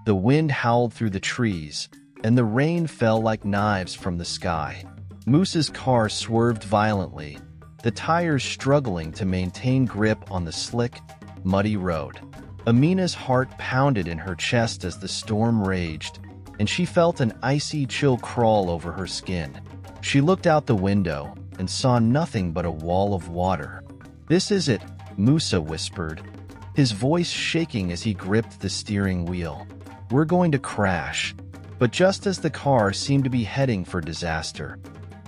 The wind howled through the trees, and the rain fell like knives from the sky. Musa's car swerved violently, the tires struggling to maintain grip on the slick, muddy road. Amina's heart pounded in her chest as the storm raged, and she felt an icy chill crawl over her skin. She looked out the window and saw nothing but a wall of water. "This is it," Musa whispered, his voice shaking as he gripped the steering wheel. "We're going to crash." But just as the car seemed to be heading for disaster,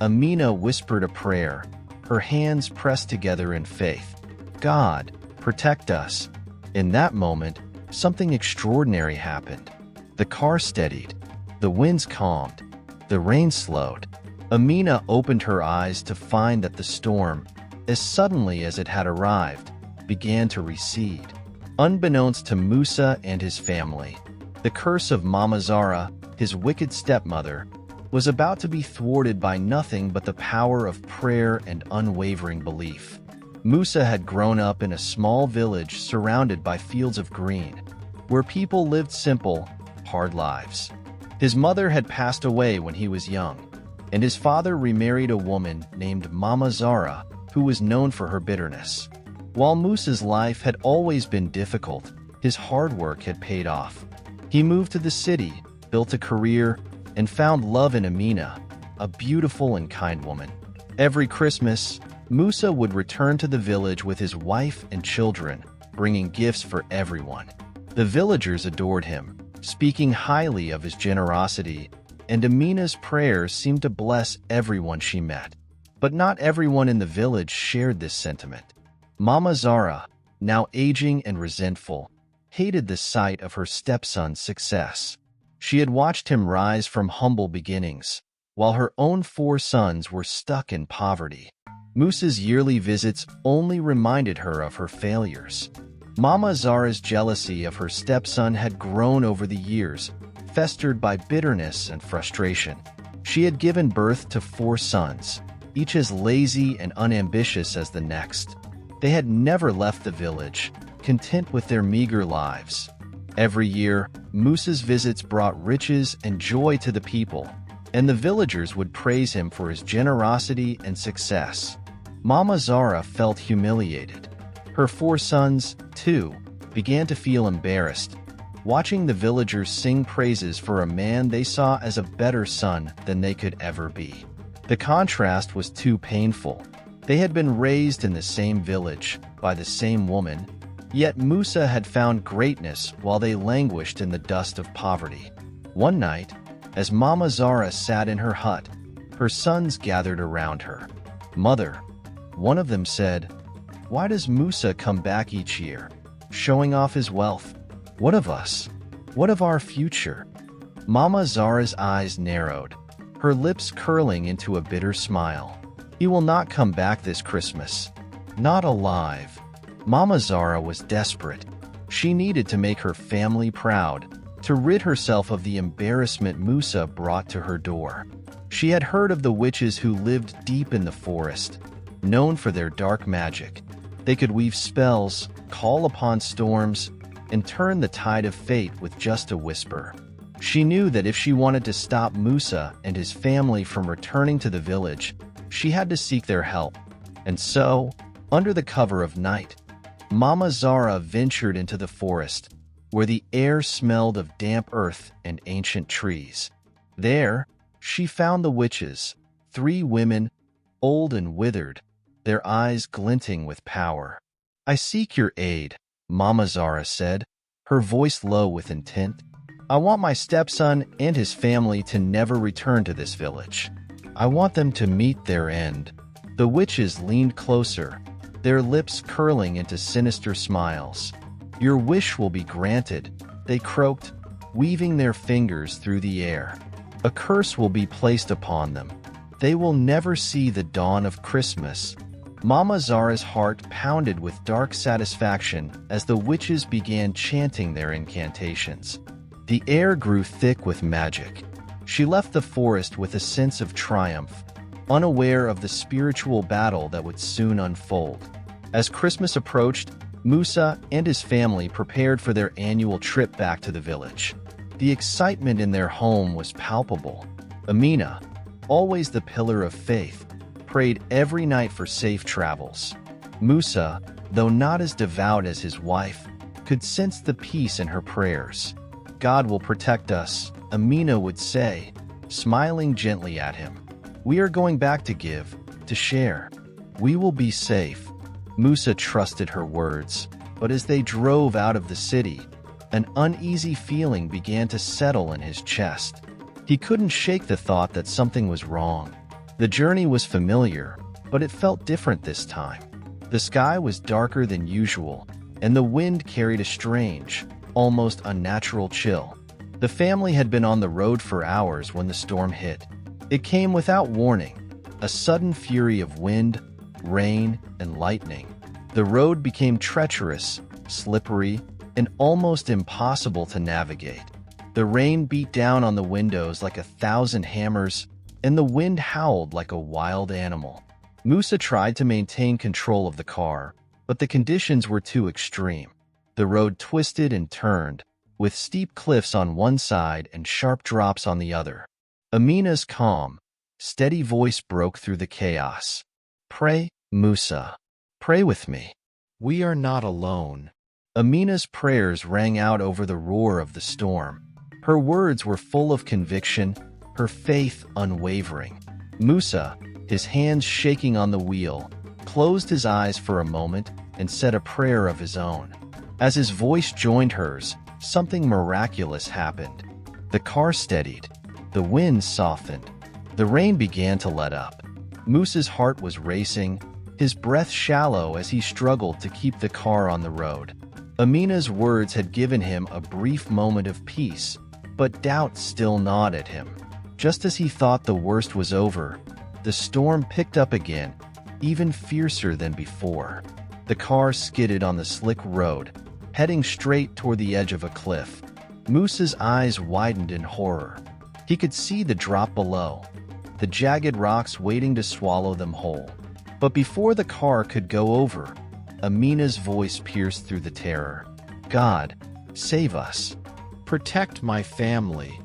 Amina whispered a prayer, her hands pressed together in faith. "God, protect us." In that moment, something extraordinary happened. The car steadied, the winds calmed, the rain slowed. Amina opened her eyes to find that the storm, as suddenly as it had arrived, began to recede. Unbeknownst to Musa and his family, the curse of Mama Zara, his wicked stepmother, was about to be thwarted by nothing but the power of prayer and unwavering belief. Musa had grown up in a small village surrounded by fields of green, where people lived simple, hard lives. His mother had passed away when he was young, and his father remarried a woman named Mama Zara, who was known for her bitterness. While Musa's life had always been difficult, his hard work had paid off. He moved to the city, built a career, and found love in Amina, a beautiful and kind woman. Every Christmas, Musa would return to the village with his wife and children, bringing gifts for everyone. The villagers adored him, speaking highly of his generosity, and Amina's prayers seemed to bless everyone she met. But not everyone in the village shared this sentiment. Mama Zara, now aging and resentful, hated the sight of her stepson's success. She had watched him rise from humble beginnings, while her own 4 sons were stuck in poverty. Musa's yearly visits only reminded her of her failures. Mama Zara's jealousy of her stepson had grown over the years, festered by bitterness and frustration. She had given birth to 4 sons, each as lazy and unambitious as the next. They had never left the village, content with their meager lives. Every year, Musa's visits brought riches and joy to the people, and the villagers would praise him for his generosity and success. Mama Zara felt humiliated. Her 4 sons, too, began to feel embarrassed, watching the villagers sing praises for a man they saw as a better son than they could ever be. The contrast was too painful. They had been raised in the same village, by the same woman, yet Musa had found greatness while they languished in the dust of poverty. One night, as Mama Zara sat in her hut, her sons gathered around her. "Mother," one of them said, "why does Musa come back each year, showing off his wealth? What of us? What of our future?" Mama Zara's eyes narrowed, her lips curling into a bitter smile. "He will not come back this Christmas. Not alive." Mama Zara was desperate. She needed to make her family proud, to rid herself of the embarrassment Musa brought to her door. She had heard of the witches who lived deep in the forest, known for their dark magic. They could weave spells, call upon storms, and turn the tide of fate with just a whisper. She knew that if she wanted to stop Musa and his family from returning to the village, she had to seek their help. And so, under the cover of night, Mama Zara ventured into the forest, where the air smelled of damp earth and ancient trees. There, she found the witches, 3 women, old and withered, their eyes glinting with power. "I seek your aid," Mama Zara said, her voice low with intent. "I want my stepson and his family to never return to this village. I want them to meet their end." The witches leaned closer, their lips curling into sinister smiles. "Your wish will be granted," they croaked, weaving their fingers through the air. "A curse will be placed upon them. They will never see the dawn of Christmas." Mama Zara's heart pounded with dark satisfaction as the witches began chanting their incantations. The air grew thick with magic. She left the forest with a sense of triumph, unaware of the spiritual battle that would soon unfold. As Christmas approached, Musa and his family prepared for their annual trip back to the village. The excitement in their home was palpable. Amina, always the pillar of faith, prayed every night for safe travels. Musa, though not as devout as his wife, could sense the peace in her prayers. "God will protect us," Amina would say, smiling gently at him. "We are going back to give, to share. We will be safe." Musa trusted her words, but as they drove out of the city, an uneasy feeling began to settle in his chest. He couldn't shake the thought that something was wrong. The journey was familiar, but it felt different this time. The sky was darker than usual, and the wind carried a strange, almost unnatural chill. The family had been on the road for hours when the storm hit. It came without warning, a sudden fury of wind, rain, and lightning. The road became treacherous, slippery, and almost impossible to navigate. The rain beat down on the windows like 1,000 hammers, and the wind howled like a wild animal. Musa tried to maintain control of the car, but the conditions were too extreme. The road twisted and turned, with steep cliffs on one side and sharp drops on the other. Amina's calm, steady voice broke through the chaos. "Pray, Musa. Pray with me. We are not alone." Amina's prayers rang out over the roar of the storm. Her words were full of conviction, her faith unwavering. Musa, his hands shaking on the wheel, closed his eyes for a moment and said a prayer of his own. As his voice joined hers, something miraculous happened. The car steadied. The wind softened. The rain began to let up. Musa's heart was racing, his breath shallow as he struggled to keep the car on the road. Amina's words had given him a brief moment of peace, but doubt still gnawed at him. Just as he thought the worst was over, the storm picked up again, even fiercer than before. The car skidded on the slick road, heading straight toward the edge of a cliff. Musa's eyes widened in horror. He could see the drop below, the jagged rocks waiting to swallow them whole. But before the car could go over, Amina's voice pierced through the terror. "God, save us. Protect my family."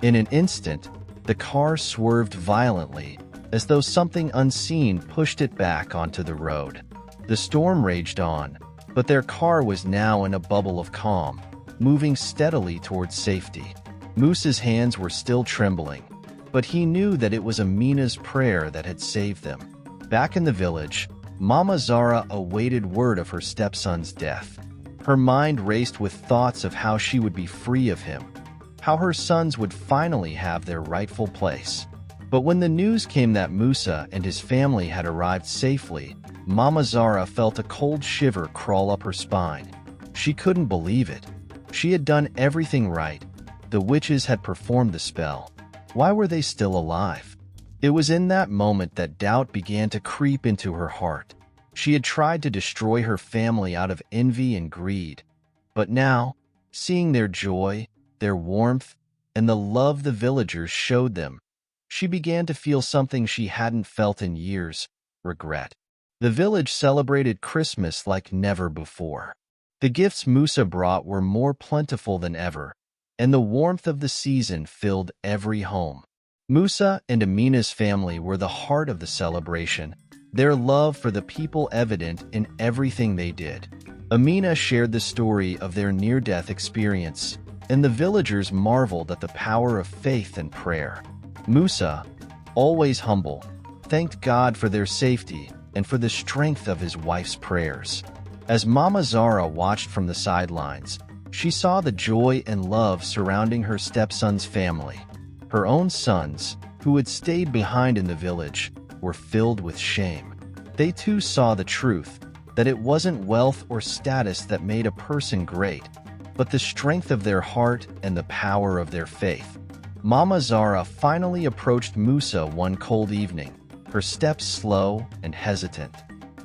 In an instant, the car swerved violently, as though something unseen pushed it back onto the road. The storm raged on, but their car was now in a bubble of calm, moving steadily towards safety. Musa's hands were still trembling, but he knew that it was Amina's prayer that had saved them. Back in the village, Mama Zara awaited word of her stepson's death. Her mind raced with thoughts of how she would be free of him, how her sons would finally have their rightful place. But when the news came that Musa and his family had arrived safely, Mama Zara felt a cold shiver crawl up her spine. She couldn't believe it. She had done everything right. The witches had performed the spell. Why were they still alive? It was in that moment that doubt began to creep into her heart. She had tried to destroy her family out of envy and greed. But now, seeing their joy, their warmth, and the love the villagers showed them, she began to feel something she hadn't felt in years: regret. The village celebrated Christmas like never before. The gifts Musa brought were more plentiful than ever, and the warmth of the season filled every home. Musa and Amina's family were the heart of the celebration, their love for the people evident in everything they did. Amina shared the story of their near-death experience, and the villagers marveled at the power of faith and prayer. Musa, always humble, thanked God for their safety and for the strength of his wife's prayers. As Mama Zara watched from the sidelines, she saw the joy and love surrounding her stepson's family. Her own sons, who had stayed behind in the village, were filled with shame. They too saw the truth, that it wasn't wealth or status that made a person great, but the strength of their heart and the power of their faith. Mama Zara finally approached Musa one cold evening, her steps slow and hesitant.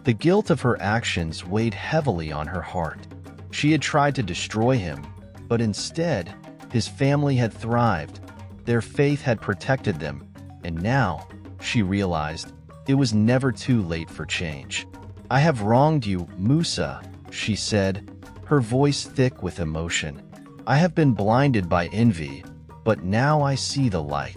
The guilt of her actions weighed heavily on her heart. She had tried to destroy him, but instead, his family had thrived. Their faith had protected them, and now, she realized, it was never too late for change. "I have wronged you, Musa," she said, her voice thick with emotion. I have been blinded by envy, but now I see the light.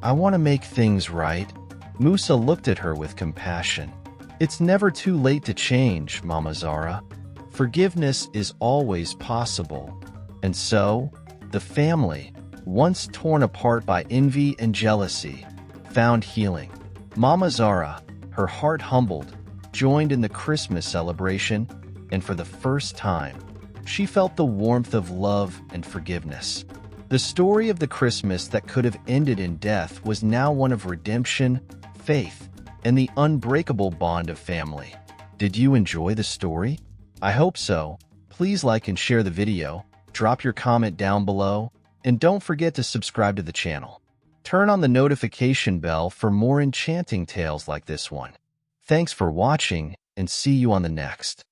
I want to make things right." Musa looked at her with compassion. "It's never too late to change, Mama Zara. Forgiveness is always possible." And so, the family, once torn apart by envy and jealousy, found healing. Mama Zara, her heart humbled, joined in the Christmas celebration, and for the first time, she felt the warmth of love and forgiveness. The story of the Christmas that could have ended in death was now one of redemption, faith, and the unbreakable bond of family. Did you enjoy the story? I hope so. Please like and share the video, drop your comment down below, and don't forget to subscribe to the channel. Turn on the notification bell for more enchanting tales like this one. Thanks for watching, and see you on the next.